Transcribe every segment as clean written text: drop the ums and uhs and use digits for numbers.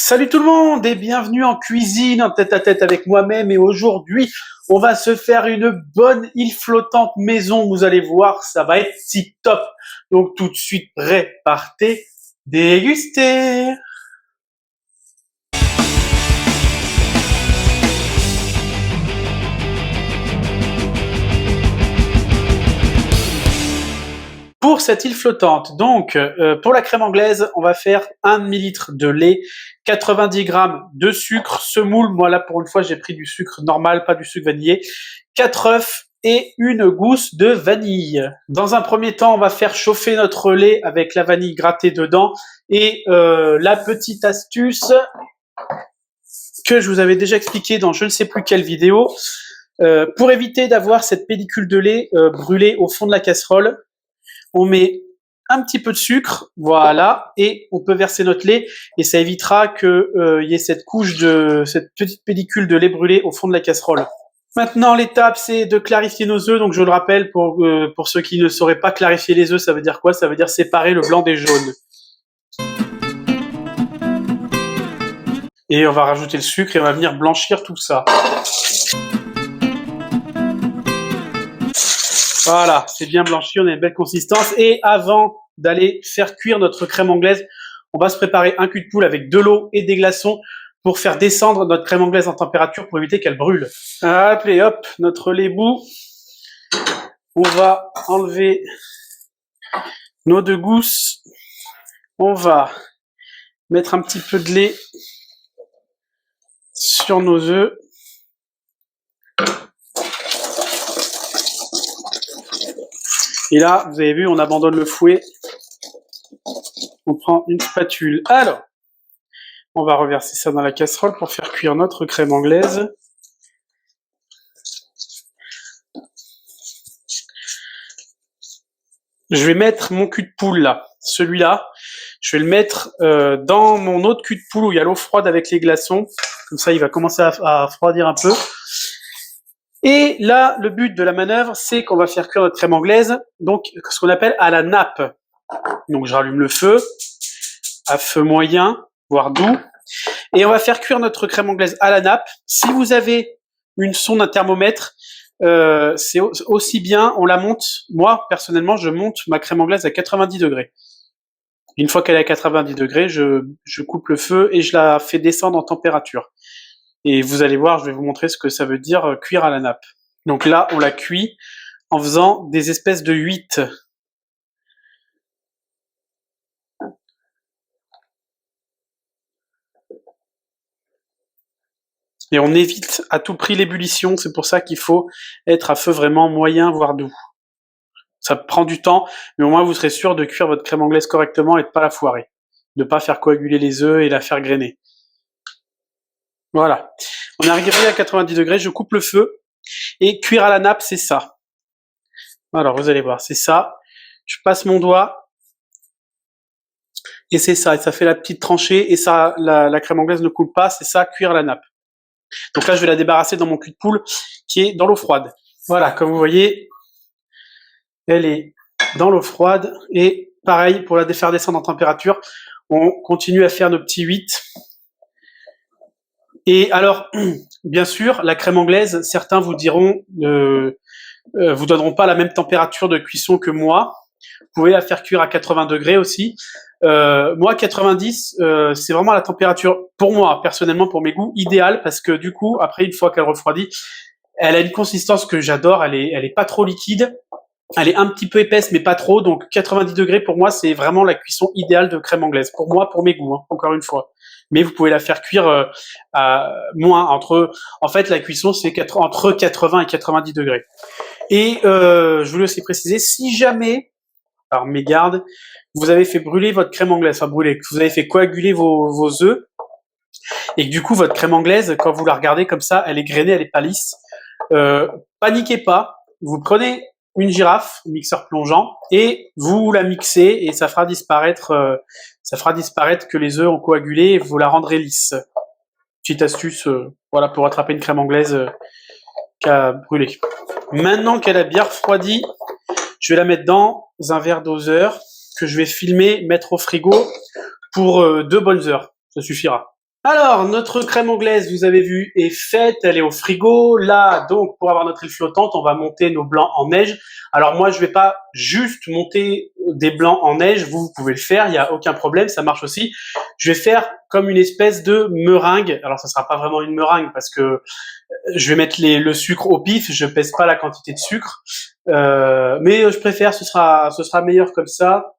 Salut tout le monde et bienvenue en cuisine en tête à tête avec moi-même et aujourd'hui on va se faire une bonne île flottante maison, vous allez voir ça va être si top. Donc tout de suite prêt, partez déguster. Pour cette île flottante, donc pour la crème anglaise, on va faire 1 demi-litre de lait, 90 grammes de sucre, semoule, moi là pour une fois j'ai pris du sucre normal, pas du sucre vanillé, 4 œufs et une gousse de vanille. Dans un premier temps, on va faire chauffer notre lait avec la vanille grattée dedans et la petite astuce que je vous avais déjà expliqué dans je ne sais plus quelle vidéo, pour éviter d'avoir cette pellicule de lait brûlée au fond de la casserole, on met un petit peu de sucre, voilà, et on peut verser notre lait, et ça évitera que y ait cette cette petite pellicule de lait brûlé au fond de la casserole. Maintenant, l'étape, c'est de clarifier nos œufs. Donc, je le rappelle, pour ceux qui ne sauraient pas clarifier les œufs, ça veut dire quoi? Ça veut dire séparer le blanc des jaunes. Et on va rajouter le sucre et on va venir blanchir tout ça. Voilà, c'est bien blanchi, on a une belle consistance. Et avant d'aller faire cuire notre crème anglaise, on va se préparer un cul de poule avec de l'eau et des glaçons pour faire descendre notre crème anglaise en température pour éviter qu'elle brûle. Allez, hop, notre lait bout. On va enlever nos 2 gousses. On va mettre un petit peu de lait sur nos œufs. Et là, vous avez vu, on abandonne le fouet. On prend une spatule. Alors, on va reverser ça dans la casserole pour faire cuire notre crème anglaise. Je vais mettre mon cul de poule là, celui-là. Je vais le mettre dans mon autre cul de poule où il y a l'eau froide avec les glaçons. Comme ça, il va commencer à refroidir un peu. Et là, le but de la manœuvre, c'est qu'on va faire cuire notre crème anglaise, donc ce qu'on appelle à la nappe. Donc je rallume le feu, à feu moyen, voire doux, et on va faire cuire notre crème anglaise à la nappe. Si vous avez une sonde, un thermomètre, c'est aussi bien, on la monte, moi personnellement je monte ma crème anglaise à 90 degrés. Une fois qu'elle est à 90 degrés, je coupe le feu et je la fais descendre en température. Et vous allez voir, je vais vous montrer ce que ça veut dire cuire à la nappe. Donc là, on la cuit en faisant des espèces de 8. Et on évite à tout prix l'ébullition, c'est pour ça qu'il faut être à feu vraiment moyen, voire doux. Ça prend du temps, mais au moins vous serez sûr de cuire votre crème anglaise correctement et de pas la foirer. De pas faire coaguler les œufs et la faire grainer. Voilà. On est arrivé à 90 degrés, je coupe le feu. Et cuire à la nappe, c'est ça. Alors, vous allez voir, c'est ça. Je passe mon doigt. Et c'est ça. Et ça fait la petite tranchée. Et ça, la crème anglaise ne coule pas. C'est ça, cuire à la nappe. Donc là, je vais la débarrasser dans mon cul de poule qui est dans l'eau froide. Voilà, comme vous voyez, elle est dans l'eau froide. Et pareil, pour la faire descendre en température, on continue à faire nos petits 8. Et alors, bien sûr, la crème anglaise, certains vous diront, vous donneront pas la même température de cuisson que moi. Vous pouvez la faire cuire à 80 degrés aussi. Moi, 90, c'est vraiment la température, pour moi, personnellement, pour mes goûts, idéale, parce que du coup, après, une fois qu'elle refroidit, elle a une consistance que j'adore, elle est pas trop liquide, elle est un petit peu épaisse, mais pas trop, donc 90 degrés, pour moi, c'est vraiment la cuisson idéale de crème anglaise. Pour moi, pour mes goûts, hein, encore une fois. Mais vous pouvez la faire cuire à moins, en fait, la cuisson, c'est entre 80 et 90 degrés. Et je voulais aussi préciser, si jamais, par mégarde, vous avez fait brûler votre crème anglaise, enfin brûler, que vous avez fait coaguler vos œufs, et que du coup, votre crème anglaise, quand vous la regardez comme ça, elle est grainée, elle est pas lisse, paniquez pas, vous prenez une girafe, un mixeur plongeant, et vous la mixez, et ça fera disparaître que les œufs ont coagulé, et vous la rendrez lisse. Petite astuce, voilà, pour attraper une crème anglaise qui a brûlé. Maintenant qu'elle a bien refroidi, je vais la mettre dans un verre doseur que je vais filmer, mettre au frigo pour 2 bonnes heures. Ça suffira. Alors, notre crème anglaise, vous avez vu, est faite, elle est au frigo. Là, donc, pour avoir notre île flottante, on va monter nos blancs en neige. Alors moi, je vais pas juste monter des blancs en neige, vous pouvez le faire, il n'y a aucun problème, ça marche aussi. Je vais faire comme une espèce de meringue. Alors, ça sera pas vraiment une meringue parce que je vais mettre le sucre au pif, je pèse pas la quantité de sucre. Mais je préfère, ce sera meilleur comme ça.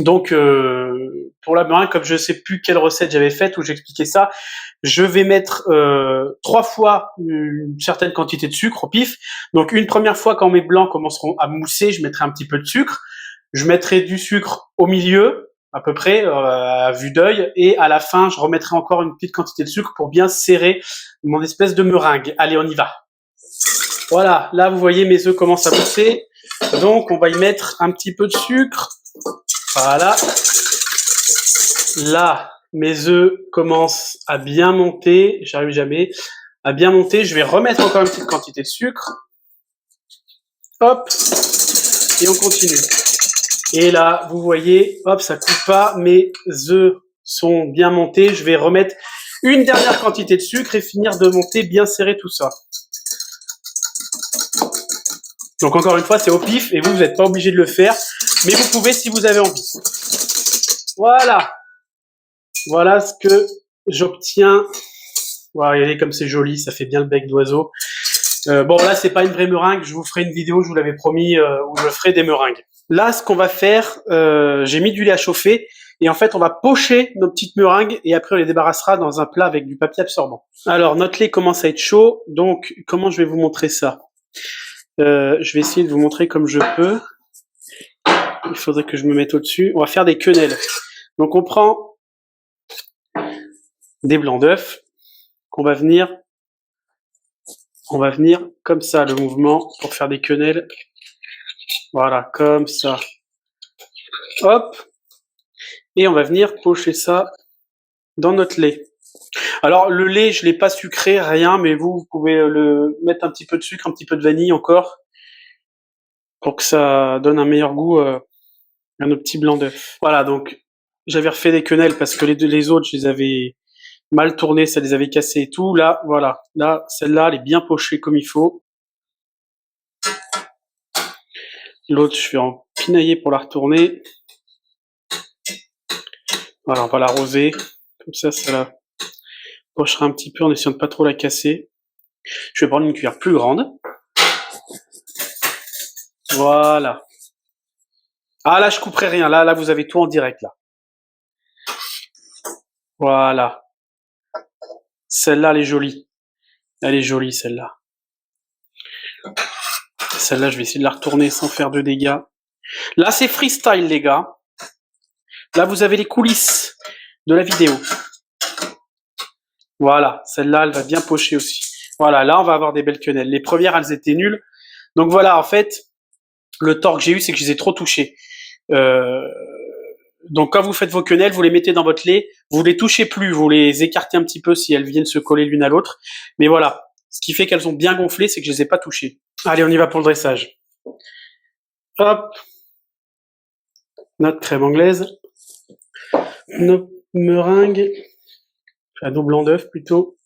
Donc, pour la meringue, comme je sais plus quelle recette j'avais faite où j'expliquais ça, je vais mettre 3 fois une certaine quantité de sucre au pif. Donc, une première fois, quand mes blancs commenceront à mousser, je mettrai un petit peu de sucre. Je mettrai du sucre au milieu, à peu près, à vue d'œil. Et à la fin, je remettrai encore une petite quantité de sucre pour bien serrer mon espèce de meringue. Allez, on y va. Voilà, là, vous voyez, mes œufs commencent à mousser. Donc, on va y mettre un petit peu de sucre. Voilà. Là, mes œufs commencent à bien monter. J'arrive jamais à bien monter. Je vais remettre encore une petite quantité de sucre. Hop. Et on continue. Et là, vous voyez, hop, ça coupe pas. Mes œufs sont bien montés. Je vais remettre une dernière quantité de sucre et finir de monter bien serré tout ça. Donc encore une fois, c'est au pif et vous n'êtes pas obligé de le faire. Mais vous pouvez si vous avez envie. Voilà. Voilà ce que j'obtiens. Voilà, regardez comme c'est joli, ça fait bien le bec d'oiseau. Bon, là, c'est pas une vraie meringue. Je vous ferai une vidéo, je vous l'avais promis, où je ferai des meringues. Là, ce qu'on va faire, j'ai mis du lait à chauffer. Et en fait, on va pocher nos petites meringues et après, on les débarrassera dans un plat avec du papier absorbant. Alors, notre lait commence à être chaud. Donc, comment je vais vous montrer ça? Je vais essayer de vous montrer comme je peux. Il faudrait que je me mette au-dessus. On va faire des quenelles. Donc, on prend des blancs d'œufs qu'on va venir comme ça, le mouvement pour faire des quenelles. Voilà, comme ça. Hop. Et on va venir pocher ça dans notre lait. Alors, le lait, je l'ai pas sucré, rien, mais vous pouvez le mettre un petit peu de sucre, un petit peu de vanille encore, pour que ça donne un meilleur goût à nos petits blancs d'œufs. Voilà, donc, j'avais refait des quenelles parce que les autres, je les avais mal tournées, ça les avait cassées et tout. Là, voilà. Là, celle-là, elle est bien pochée comme il faut. L'autre, je vais en pinailler pour la retourner. Voilà, on va l'arroser. Comme ça la pochera un petit peu en essayant de pas trop la casser. Je vais prendre une cuillère plus grande. Voilà. Ah, là, je couperai rien. Là, vous avez tout en direct, là. Voilà. Celle-là, elle est jolie. Elle est jolie, celle-là. Celle-là, je vais essayer de la retourner sans faire de dégâts. Là, c'est freestyle, les gars. Là, vous avez les coulisses de la vidéo. Voilà. Celle-là, elle va bien pocher aussi. Voilà. Là, on va avoir des belles quenelles. Les premières, elles étaient nulles. Donc, voilà. En fait, le tort que j'ai eu, c'est que je les ai trop touchées. Donc, quand vous faites vos quenelles, vous les mettez dans votre lait. Vous les touchez plus. Vous les écartez un petit peu si elles viennent se coller l'une à l'autre. Mais voilà. Ce qui fait qu'elles ont bien gonflé, c'est que je les ai pas touchées. Allez, on y va pour le dressage. Hop. Notre crème anglaise. Nos meringues. Enfin, nos blancs d'œufs plutôt.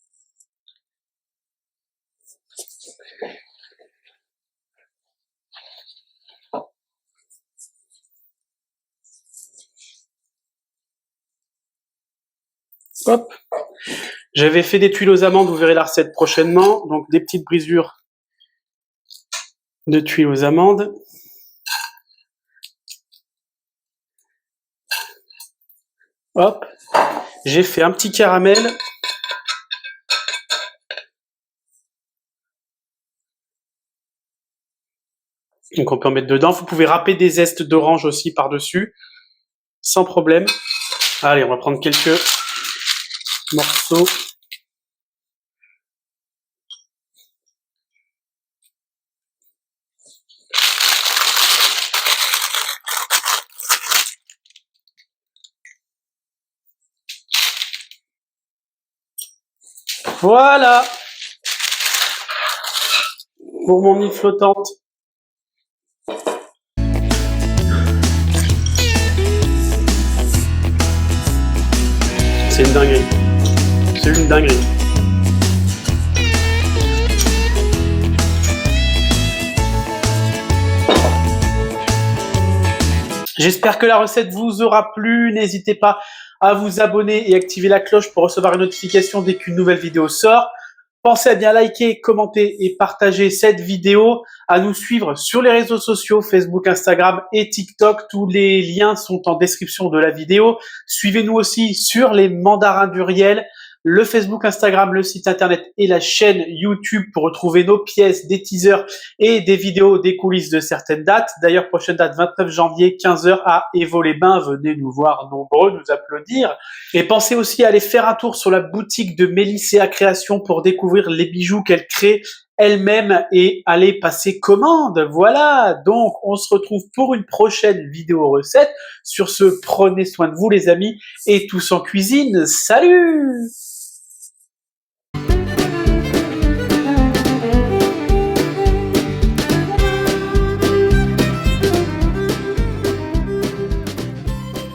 Hop. J'avais fait des tuiles aux amandes, vous verrez la recette prochainement. Donc des petites brisures de tuiles aux amandes. Hop. J'ai fait un petit caramel. Donc on peut en mettre dedans. Vous pouvez râper des zestes d'orange aussi par-dessus. Sans problème. Allez, on va prendre quelques morceaux. Voilà. Pour mon île flottante. C'est une dinguerie. C'est une dinguerie. J'espère que la recette vous aura plu. N'hésitez pas à vous abonner et activer la cloche pour recevoir une notification dès qu'une nouvelle vidéo sort. Pensez à bien liker, commenter et partager cette vidéo, à nous suivre sur les réseaux sociaux, Facebook, Instagram et TikTok. Tous les liens sont en description de la vidéo. Suivez-nous aussi sur les mandarins d'Uriel, le Facebook, Instagram, le site internet et la chaîne YouTube pour retrouver nos pièces, des teasers et des vidéos des coulisses de certaines dates. D'ailleurs, prochaine date, 29 janvier, 15h à Évaux-les-Bains. Venez nous voir nombreux, nous applaudir. Et pensez aussi à aller faire un tour sur la boutique de Mélissea Création pour découvrir les bijoux qu'elle crée elle-même et aller passer commande. Voilà, donc on se retrouve pour une prochaine vidéo recette. Sur ce, prenez soin de vous les amis et tous en cuisine. Salut!